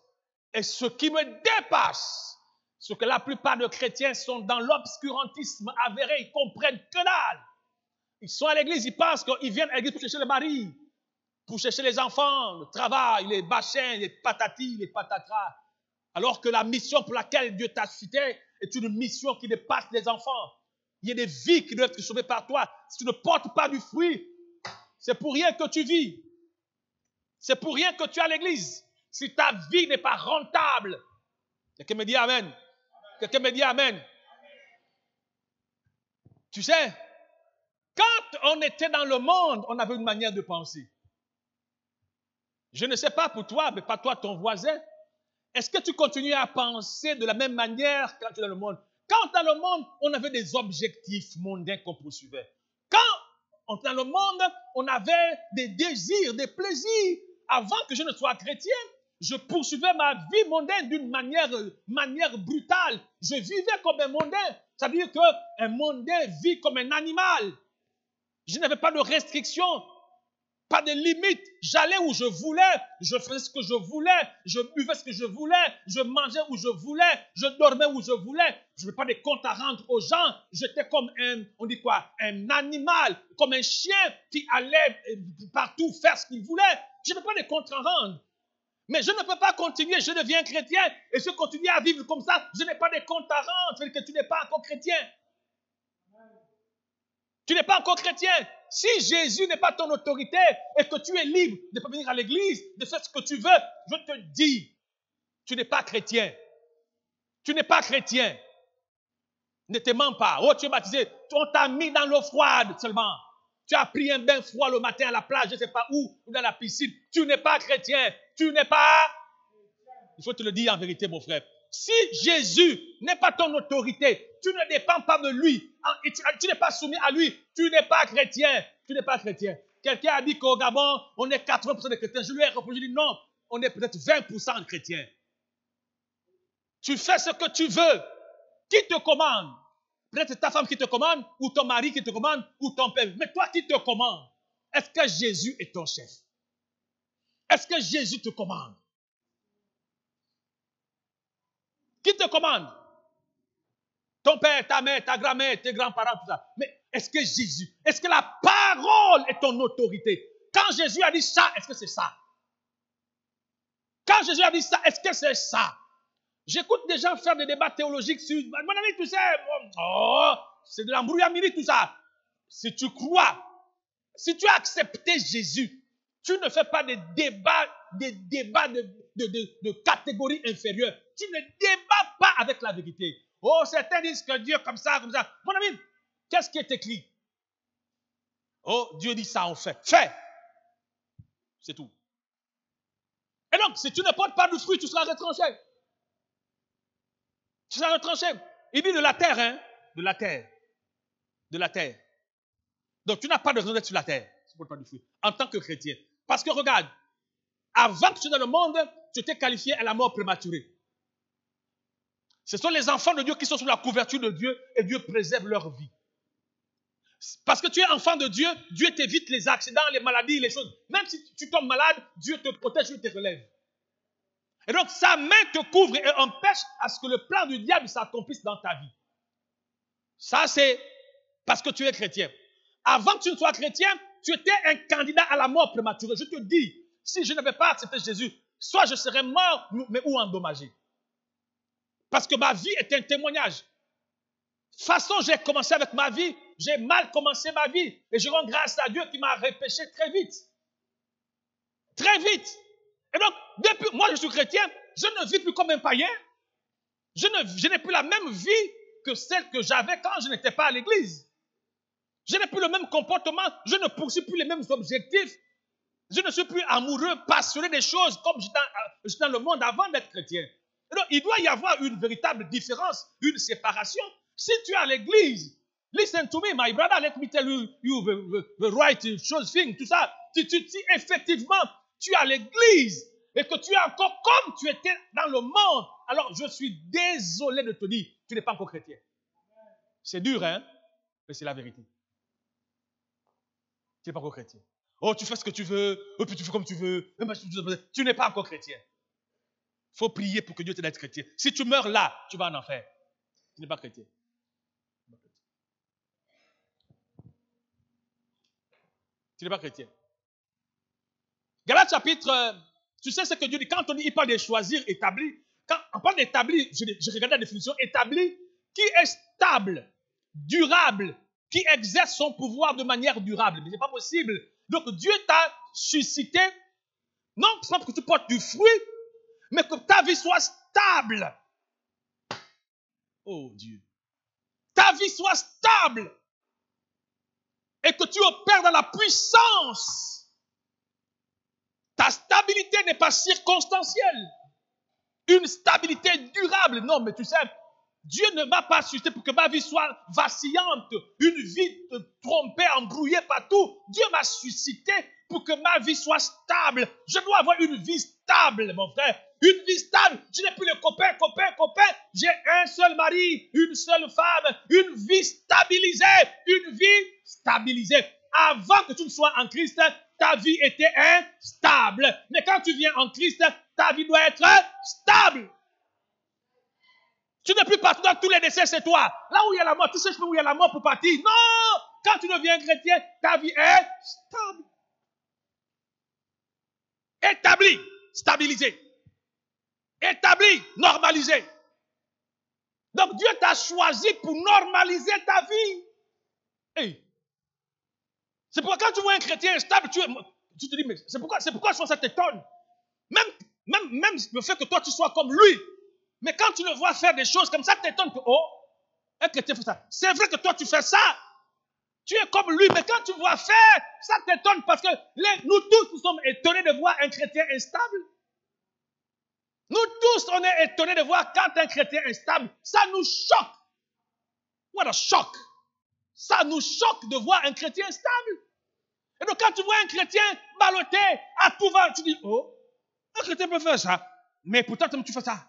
Et ce qui me dépasse, ce que la plupart de chrétiens sont dans l'obscurantisme avéré, ils comprennent que dalle. Ils sont à l'église, ils pensent qu'ils viennent à l'église pour chercher le mari, pour chercher les enfants, le travail, les bachins, les patatis, les patatras. Alors que la mission pour laquelle Dieu t'a cité est une mission qui dépasse les enfants. Il y a des vies qui doivent être sauvées par toi. Si tu ne portes pas du fruit, c'est pour rien que tu vis. C'est pour rien que tu es à l'église. Si ta vie n'est pas rentable. Quelqu'un me dit amen. Quelqu'un me dit amen. Tu sais, quand on était dans le monde, on avait une manière de penser. Je ne sais pas pour toi, mais pas toi, ton voisin. Est-ce que tu continues à penser de la même manière quand tu es dans le monde? Quand dans le monde, on avait des objectifs mondains qu'on poursuivait. Quand on était dans le monde, on avait des désirs, des plaisirs. Avant que je ne sois chrétien, je poursuivais ma vie mondaine d'une manière brutale. Je vivais comme un mondain. Ça veut dire qu'un mondain vit comme un animal. Je n'avais pas de restrictions, pas de limites. J'allais où je voulais, je faisais ce que je voulais, je buvais ce que je voulais, je mangeais où je voulais, je dormais où je voulais. Je n'avais pas de comptes à rendre aux gens. J'étais comme un animal, comme un chien qui allait partout faire ce qu'il voulait. Je n'avais pas de comptes à rendre. Mais je ne peux pas continuer, je deviens chrétien et je continue à vivre comme ça. Je n'ai pas de comptes à rendre, c'est que tu n'es pas encore chrétien. Tu n'es pas encore chrétien. Si Jésus n'est pas ton autorité et que tu es libre de ne pas venir à l'église, de faire ce que tu veux, je te dis, tu n'es pas chrétien. Tu n'es pas chrétien. Ne te mens pas. Oh, tu es baptisé. On t'a mis dans l'eau froide seulement. Tu as pris un bain froid le matin à la plage, je ne sais pas où, ou dans la piscine. Tu n'es pas chrétien. Tu n'es pas... Il faut te le dire en vérité, mon frère. Si Jésus n'est pas ton autorité, tu ne dépends pas de lui, et tu n'es pas soumis à lui, tu n'es pas chrétien. Tu n'es pas chrétien. Quelqu'un a dit qu'au Gabon, on est 80% de chrétiens. Je lui ai répondu, je lui ai dit non, on est peut-être 20% de chrétiens. Tu fais ce que tu veux. Qui te commande? Peut-être ta femme qui te commande, ou ton mari qui te commande, ou ton père. Mais toi qui te commande, est-ce que Jésus est ton chef? Est-ce que Jésus te commande? Qui te commande? Ton père, ta mère, ta grand-mère, tes grands-parents, tout ça. Mais est-ce que Jésus, est-ce que la parole est ton autorité? Quand Jésus a dit ça, est-ce que c'est ça? Quand Jésus a dit ça, est-ce que c'est ça? J'écoute des gens faire des débats théologiques sur... Mon ami, tu sais, c'est de l'embrouillamini, tout ça. Si tu crois, si tu as accepté Jésus, tu ne fais pas des débats de catégorie inférieure. Tu ne débats pas avec la vérité. Oh, certains disent que Dieu comme ça, comme ça. Mon ami, qu'est-ce qui est écrit? Oh, Dieu dit ça, on fait. Fais. C'est tout. Et donc, si tu ne portes pas de fruit, tu seras retranché. Tu seras retranché. Il dit de la terre, hein? De la terre. De la terre. Donc, tu n'as pas de raison d'être sur la terre. Tu ne portes pas de fruit. En tant que chrétien. Parce que regarde, avant que tu sois dans le monde, tu t'es qualifié à la mort prématurée. Ce sont les enfants de Dieu qui sont sous la couverture de Dieu et Dieu préserve leur vie. Parce que tu es enfant de Dieu, Dieu t'évite les accidents, les maladies, les choses. Même si tu tombes malade, Dieu te protège, Dieu te relève. Et donc, sa main te couvre et empêche à ce que le plan du diable s'accomplisse dans ta vie. Ça, c'est parce que tu es chrétien. Avant que tu ne sois chrétien, tu étais un candidat à la mort prématurée. Je te dis, si je n'avais pas accepté Jésus, soit je serais mort, mais ou endommagé. Parce que ma vie est un témoignage. De toute façon, j'ai commencé avec ma vie, j'ai mal commencé ma vie. Et je rends grâce à Dieu qui m'a repêché très vite. Très vite. Et donc, depuis, moi je suis chrétien, je ne vis plus comme un païen. Je n'ai plus la même vie que celle que j'avais quand je n'étais pas à l'église. Je n'ai plus le même comportement, je ne poursuis plus les mêmes objectifs. Je ne suis plus amoureux, passionné des choses comme j'étais dans le monde avant d'être chrétien. Donc, il doit y avoir une véritable différence, une séparation. Si tu es à l'église, listen to me, my brother, let me tell you the right chose thing, tout ça. Si effectivement tu es à l'église et que tu es encore comme tu étais dans le monde, alors je suis désolé de te dire, tu n'es pas encore chrétien. C'est dur, hein? Mais c'est la vérité. Tu n'es pas encore chrétien. Oh, tu fais ce que tu veux, et puis tu fais comme tu veux. Tu n'es pas encore chrétien. Il faut prier pour que Dieu te donne chrétien. Si tu meurs là, tu vas en enfer. Tu n'es pas chrétien. Tu n'es pas chrétien. Galates chapitre, tu sais ce que Dieu dit. Quand on dit, il parle de choisir, établi. Quand on parle d'établi, je regarde la définition, établi, qui est stable, durable, qui exerce son pouvoir de manière durable. Mais ce n'est pas possible. Donc Dieu t'a suscité, non seulement que tu portes du fruit, mais que ta vie soit stable. Oh Dieu. Ta vie soit stable. Et que tu opères dans la puissance. Ta stabilité n'est pas circonstancielle. Une stabilité durable. Non, mais tu sais, Dieu ne m'a pas suscité pour que ma vie soit vacillante, une vie trompée, embrouillée partout. Dieu m'a suscité pour que ma vie soit stable. Je dois avoir une vie stable, mon frère. Une vie stable. Je n'ai plus le copain. J'ai un seul mari, une seule femme, une vie stabilisée. Une vie stabilisée. Avant que tu ne sois en Christ, ta vie était instable. Mais quand tu viens en Christ, ta vie doit être stable. Tu n'es plus partout dans tous les décès, c'est toi. Là où il y a la mort, tu sais où il y a la mort pour partir. Non! Quand tu deviens chrétien, ta vie est stable. Établie, stabilisée. Établie, normalisée. Donc Dieu t'a choisi pour normaliser ta vie. Hey. C'est pourquoi quand tu vois un chrétien stable, tu te dis, mais c'est pourquoi ça t'étonne. Même le fait que toi tu sois comme lui. Mais quand tu le vois faire des choses comme ça, t'étonnes que, oh, un chrétien fait ça. C'est vrai que toi tu fais ça. Tu es comme lui, mais quand tu vois faire, ça t'étonne parce que nous tous, nous sommes étonnés de voir un chrétien instable. Nous tous, on est étonnés de voir quand un chrétien est stable. Ça nous choque. What a shock. Ça nous choque de voir un chrétien stable. Et donc quand tu vois un chrétien ballotté à tout va, tu dis, oh, un chrétien peut faire ça. Mais pourtant, tu fais ça.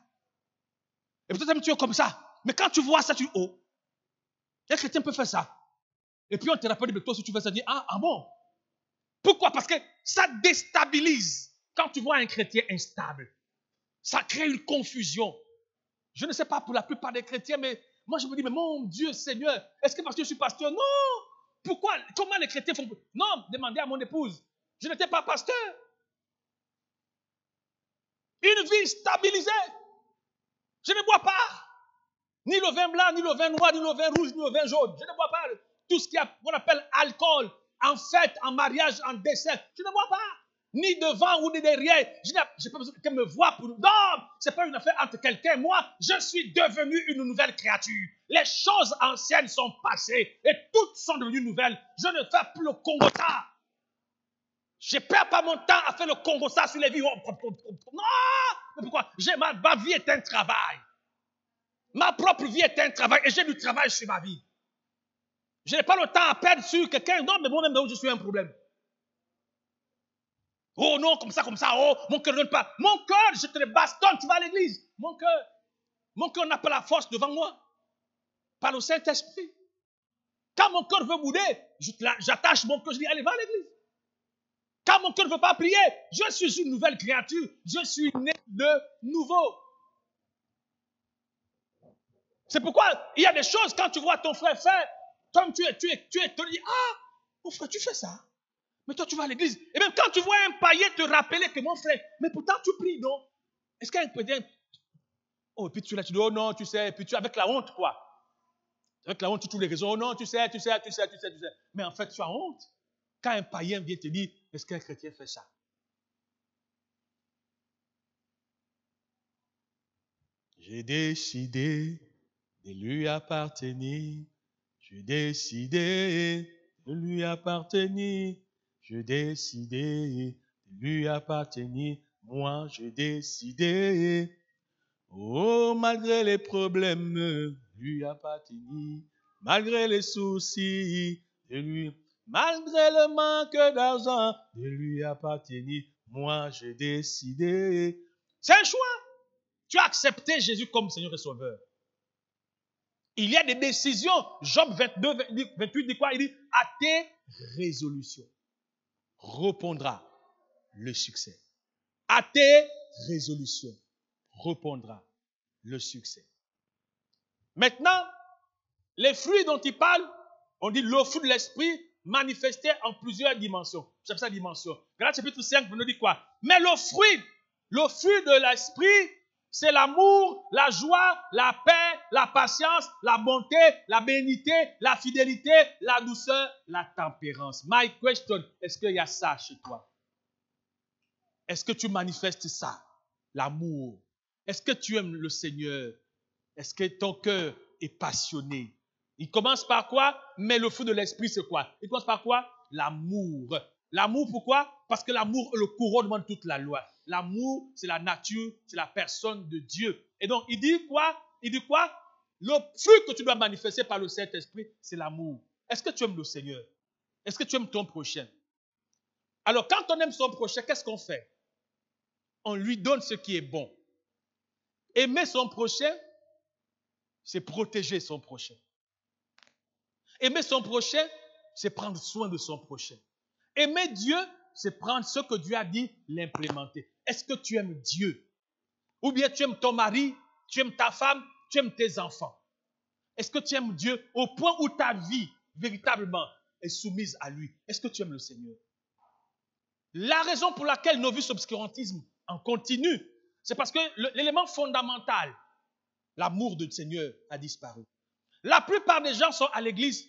Et peut-être tu es comme ça. Mais quand tu vois ça, tu dis, oh, un chrétien peut faire ça. Et puis on te rappelle de toi, si tu fais ça, tu dis, ah bon. Pourquoi? Parce que ça déstabilise. Quand tu vois un chrétien instable, ça crée une confusion. Je ne sais pas pour la plupart des chrétiens, mais moi je me dis, mais mon Dieu Seigneur, est-ce que parce que je suis pasteur? Non. Pourquoi? Comment les chrétiens font? Non, demandez à mon épouse. Je n'étais pas pasteur. Une vie stabilisée. Je ne bois pas. Ni le vin blanc, ni le vin noir, ni le vin rouge, ni le vin jaune. Je ne bois pas tout ce qu'on appelle alcool, en fête, en mariage, en dessert. Je ne bois pas. Ni devant ou ni derrière. Je n'ai pas besoin qu'elle me voie pour... Non, ce n'est pas une affaire entre quelqu'un et moi. Je suis devenu une nouvelle créature. Les choses anciennes sont passées et toutes sont devenues nouvelles. Je ne fais plus le Congo-ça. Je ne perds pas mon temps à faire le Congo-ça sur les vies. Non, mais pourquoi? Ma vie est un travail. Ma propre vie est un travail et j'ai du travail sur ma vie. Je n'ai pas le temps à perdre sur quelqu'un. Non, mais moi-même, je suis un problème. Oh non, comme ça. Oh, mon cœur ne donne pas. Mon cœur, je te le bastonne, tu vas à l'église. Mon cœur n'a pas la force devant moi. Par le Saint-Esprit. Quand mon cœur veut bouder, j'attache mon cœur, je dis, allez, va à l'église. Quand mon cœur ne veut pas prier, je suis une nouvelle créature. Je suis né de nouveau. C'est pourquoi il y a des choses, quand tu vois ton frère faire, comme tu es étonné, ah, mon frère, tu fais ça. Mais toi, tu vas à l'église. Et même quand tu vois un païen te rappeler que mon frère, mais pourtant tu pries, non? Est-ce qu'un païen... Oh, et puis tu dis, oh non, tu sais, et puis tu es avec la honte, quoi. Avec la honte, tu trouves les raisons, oh non, tu sais. Mais en fait, tu as honte. Quand un païen vient te dire, est-ce qu'un chrétien fait ça? J'ai décidé de lui appartenir. J'ai décidé de lui appartenir. J'ai décidé lui appartenir. Moi, j'ai décidé. Oh, malgré les problèmes, lui appartenir. Malgré les soucis, de lui. Malgré le manque d'argent, de lui appartenir. Moi, j'ai décidé. C'est un choix. Tu as accepté Jésus comme Seigneur et Sauveur. Il y a des décisions. Job 22, 28 dit quoi? Il dit, à tes résolutions répondra le succès. À tes résolutions répondra le succès. Maintenant, les fruits dont il parle, on dit le fruit de l'esprit manifesté en plusieurs dimensions. J'aime ça dimension. Galates chapitre 5 nous dit quoi? Mais le fruit de l'esprit, c'est l'amour, la joie, la paix, la patience, la bonté, la bénignité, la fidélité, la douceur, la tempérance. My question, est-ce qu'il y a ça chez toi? Est-ce que tu manifestes ça? L'amour. Est-ce que tu aimes le Seigneur? Est-ce que ton cœur est passionné? Il commence par quoi? Mais le fruit de l'esprit, c'est quoi? Il commence par quoi? L'amour. L'amour, pourquoi? Parce que l'amour est le couronnement de toute la loi. L'amour, c'est la nature, c'est la personne de Dieu. Et donc, il dit quoi? Il dit quoi? Le fruit que tu dois manifester par le Saint-Esprit, c'est l'amour. Est-ce que tu aimes le Seigneur? Est-ce que tu aimes ton prochain? Alors, quand on aime son prochain, qu'est-ce qu'on fait? On lui donne ce qui est bon. Aimer son prochain, c'est protéger son prochain. Aimer son prochain, c'est prendre soin de son prochain. Aimer Dieu, c'est prendre ce que Dieu a dit, l'implémenter. Est-ce que tu aimes Dieu? Ou bien tu aimes ton mari, tu aimes ta femme, tu aimes tes enfants? Est-ce que tu aimes Dieu au point où ta vie, véritablement, est soumise à lui? Est-ce que tu aimes le Seigneur? La raison pour laquelle nos vies s'obscurantisent en continu, c'est parce que l'élément fondamental, l'amour du Seigneur, a disparu. La plupart des gens sont à l'église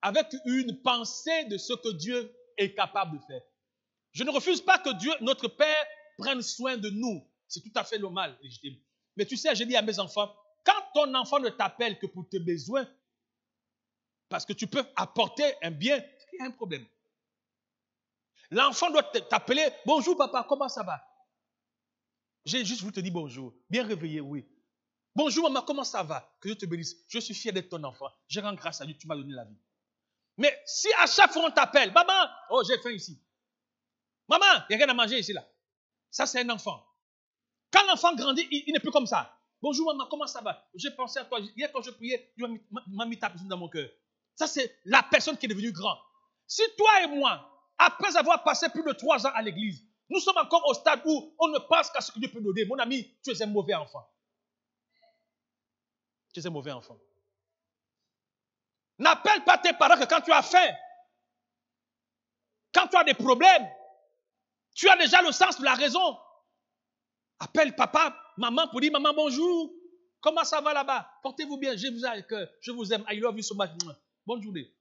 avec une pensée de ce que Dieu est capable de faire. Je ne refuse pas que Dieu, notre Père, prenne soin de nous. C'est tout à fait normal, légitime. Mais tu sais, j'ai dit à mes enfants, quand ton enfant ne t'appelle que pour tes besoins, parce que tu peux apporter un bien, il y a un problème. L'enfant doit t'appeler, bonjour papa, comment ça va? J'ai juste voulu te dire bonjour, bien réveillé, oui. Bonjour maman, comment ça va? Que Dieu te bénisse. Je suis fier d'être ton enfant. Je rends grâce à Dieu, tu m'as donné la vie. Mais si à chaque fois on t'appelle, maman, oh j'ai faim ici. Maman, il n'y a rien à manger ici là. Ça c'est un enfant. Quand l'enfant grandit, il n'est plus comme ça. Bonjour maman, comment ça va? J'ai pensé à toi. Hier quand je priais, Dieu m'a mis ta personne dans mon cœur. Ça c'est la personne qui est devenue grande. Si toi et moi, après avoir passé plus de 3 ans à l'église, nous sommes encore au stade où on ne pense qu'à ce que Dieu peut donner. Mon ami, tu es un mauvais enfant. Tu es un mauvais enfant. N'appelle pas tes parents que quand tu as faim, quand tu as des problèmes, tu as déjà le sens de la raison. Appelle papa, maman pour dire maman bonjour. Comment ça va là-bas? Portez-vous bien, je vous aime. I love you so much. Bonne journée.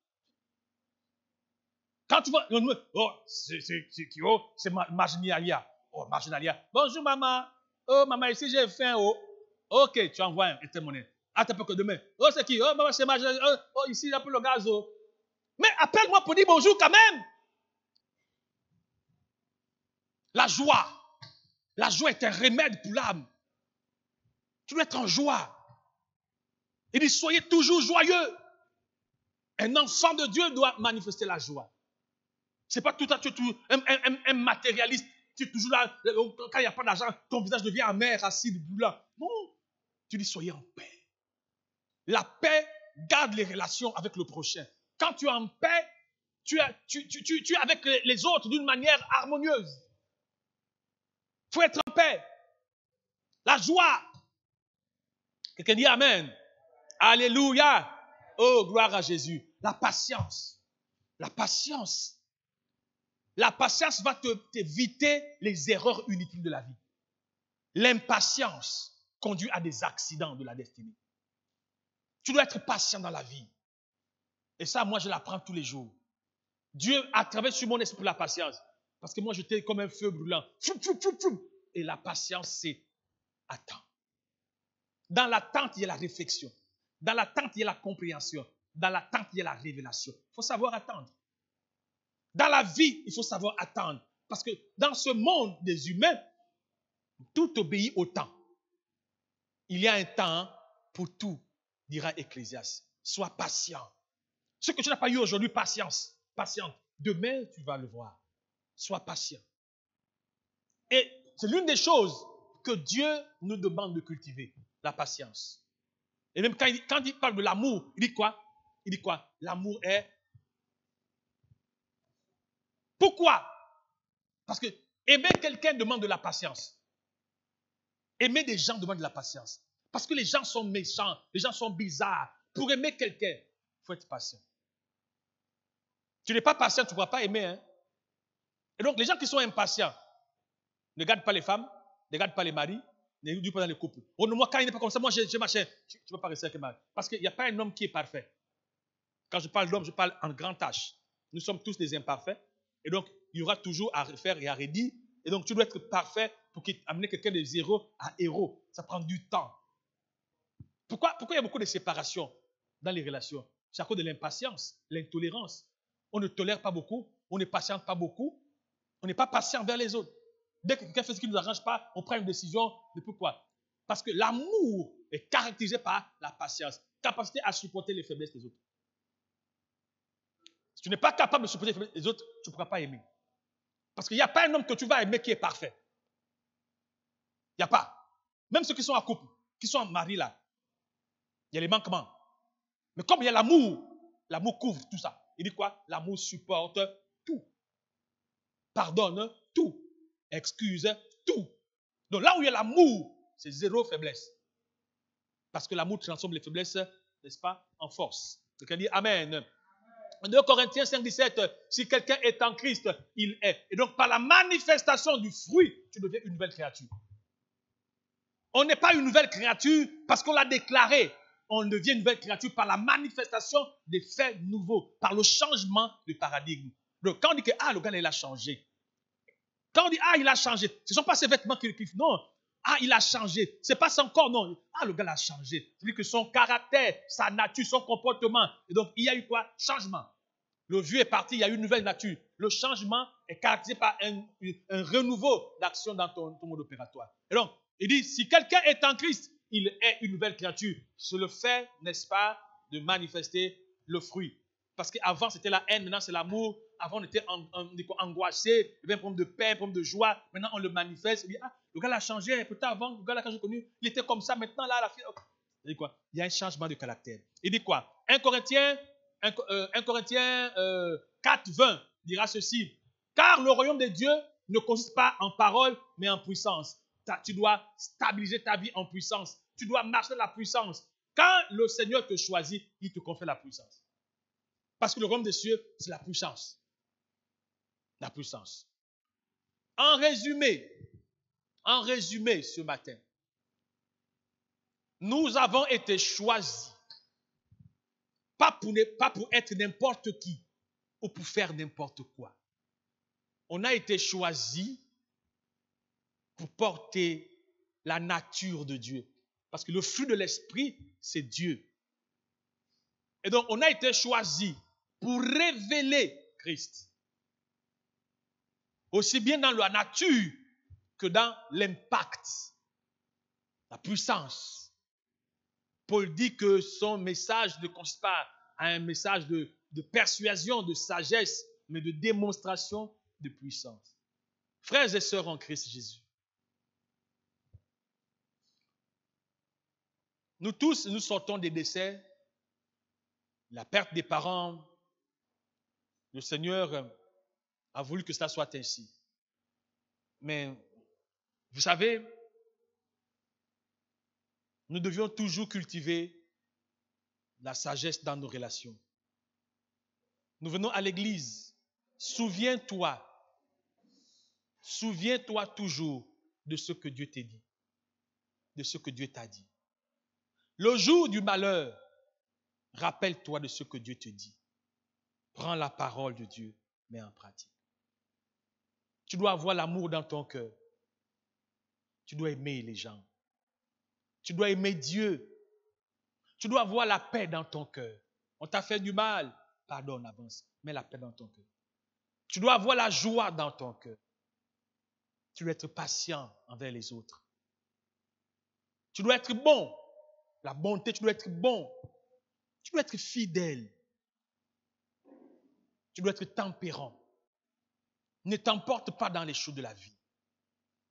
Quand tu vois, oh, c'est Marginalia. Oh, Marginalia. Bonjour maman. Oh, maman, ici j'ai faim. Oh. Ok, tu envoies un témoignage. Attends pas que demain. Oh, c'est qui? Oh, maman, c'est Marginalia. Oh, ici, il y a un peu le gaz. Oh. Mais appelle-moi pour dire bonjour quand même. La joie. La joie est un remède pour l'âme. Tu dois être en joie. Il dit, soyez toujours joyeux. Un enfant de Dieu doit manifester la joie. Ce n'est pas tout à fait un matérialiste. Tu es toujours là, quand il n'y a pas d'argent, ton visage devient amer, acide, blanc. Non. Tu dis, soyez en paix. La paix garde les relations avec le prochain. Quand tu es en paix, tu es avec les autres d'une manière harmonieuse. Il faut être en paix. La joie. Quelqu'un dit Amen. Alléluia. Oh, gloire à Jésus. La patience. La patience. La patience va t'éviter les erreurs inutiles de la vie. L'impatience conduit à des accidents de la destinée. Tu dois être patient dans la vie. Et ça, moi, je l'apprends tous les jours. Dieu a travaillé sur mon esprit pour la patience. Parce que moi, j'étais comme un feu brûlant. Et la patience, c'est attends. Dans l'attente, il y a la réflexion. Dans l'attente, il y a la compréhension. Dans l'attente, il y a la révélation. Il faut savoir attendre. Dans la vie, il faut savoir attendre. Parce que dans ce monde des humains, tout obéit au temps. Il y a un temps pour tout, dira Ecclésiaste. Sois patient. Ce que tu n'as pas eu aujourd'hui, patience. Patiente. Demain, tu vas le voir. Sois patient. Et c'est l'une des choses que Dieu nous demande de cultiver, la patience. Et même quand il parle de l'amour, il dit quoi? Il dit quoi? L'amour est... Pourquoi? Parce que aimer quelqu'un demande de la patience. Aimer des gens demande de la patience. Parce que les gens sont méchants, les gens sont bizarres. Pour aimer quelqu'un, il faut être patient. Tu n'es pas patient, tu ne pourras pas aimer. Hein? Et donc, les gens qui sont impatients ne gardent pas les femmes, ne gardent pas les maris, ne gardent pas dans les couples. Oh non, moi, quand il n'est pas comme ça, moi, j'ai machin. Tu ne peux pas rester avec un mari. Parce qu'il n'y a pas un homme qui est parfait. Quand je parle d'homme, je parle en grand H. Nous sommes tous des imparfaits. Et donc, il y aura toujours à refaire et à redire. Et donc, tu dois être parfait pour amener quelqu'un de zéro à héros. Ça prend du temps. Pourquoi il y a beaucoup de séparation dans les relations? C'est à cause de l'impatience, l'intolérance. On ne tolère pas beaucoup, on ne patiente pas beaucoup, on n'est pas patient envers les autres. Dès que quelqu'un fait ce qui ne nous arrange pas, on prend une décision. Mais pourquoi? Parce que l'amour est caractérisé par la patience, capacité à supporter les faiblesses des autres. Si tu n'es pas capable de supporter les faiblesses des autres, tu ne pourras pas aimer. Parce qu'il n'y a pas un homme que tu vas aimer qui est parfait. Il n'y a pas. Même ceux qui sont en couple, qui sont en mari là, il y a les manquements. Mais comme il y a l'amour couvre tout ça. Il dit quoi? L'amour supporte tout. Pardonne tout. Excuse tout. Donc là où il y a l'amour, c'est zéro faiblesse. Parce que l'amour transforme les faiblesses, n'est-ce pas, en force. Quelqu'un dit Amen. En 2 Corinthiens 5, 17, si quelqu'un est en Christ, il est. Et donc par la manifestation du fruit, tu deviens une nouvelle créature. On n'est pas une nouvelle créature parce qu'on l'a déclaré. On devient une nouvelle créature par la manifestation des faits nouveaux, par le changement de paradigme. Donc, quand on dit que le gars, il a changé. Quand on dit il a changé, ce ne sont pas ses vêtements qui non. Il a changé. Ce n'est pas son corps, non. Le gars, il a changé. C'est-à-dire que son caractère, sa nature, son comportement. Et donc, il y a eu quoi? Changement. Le vieux est parti, il y a eu une nouvelle nature. Le changement est caractérisé par un renouveau d'action dans ton mode opératoire. Et donc, il dit, si quelqu'un est en Christ, il est une nouvelle créature. C'est le fait, n'est-ce pas, de manifester le fruit. Parce qu'avant, c'était la haine, maintenant, c'est l'amour. Avant, on était angoissé, il y avait un problème de paix, un problème de joie. Maintenant, on le manifeste. Il dit, le gars a changé. Peut-être avant, le gars là, quand j'ai connu, il était comme ça. Maintenant, là, la fille. Il dit quoi? Il y a un changement de caractère. Il dit quoi? 1 Corinthiens 4, 20 dira ceci. Car le royaume de Dieu ne consiste pas en parole, mais en puissance. Tu dois stabiliser ta vie en puissance. Tu dois marcher dans la puissance. Quand le Seigneur te choisit, il te confère la puissance. Parce que le royaume des cieux, c'est la puissance. La puissance. En résumé, ce matin, nous avons été choisis, pas pour être n'importe qui ou pour faire n'importe quoi. On a été choisis pour porter la nature de Dieu. Parce que le fruit de l'esprit, c'est Dieu. Et donc, on a été choisis pour révéler Christ. Aussi bien dans la nature que dans l'impact, la puissance. Paul dit que son message ne consiste pas à un message de persuasion, de sagesse, mais de démonstration de puissance. Frères et sœurs en Christ Jésus, nous tous, nous sortons des décès, la perte des parents. Le Seigneur a voulu que cela soit ainsi. Mais, vous savez, nous devions toujours cultiver la sagesse dans nos relations. Nous venons à l'église. Souviens-toi toujours de ce que Dieu t'a dit. De ce que Dieu t'a dit. Le jour du malheur, rappelle-toi de ce que Dieu te dit. Prends la parole de Dieu, mets en pratique. Tu dois avoir l'amour dans ton cœur. Tu dois aimer les gens. Tu dois aimer Dieu. Tu dois avoir la paix dans ton cœur. On t'a fait du mal, pardonne, avance, mets la paix dans ton cœur. Tu dois avoir la joie dans ton cœur. Tu dois être patient envers les autres. Tu dois être bon. La bonté, tu dois être bon. Tu dois être fidèle. Tu dois être tempérant. Ne t'emporte pas dans les choses de la vie.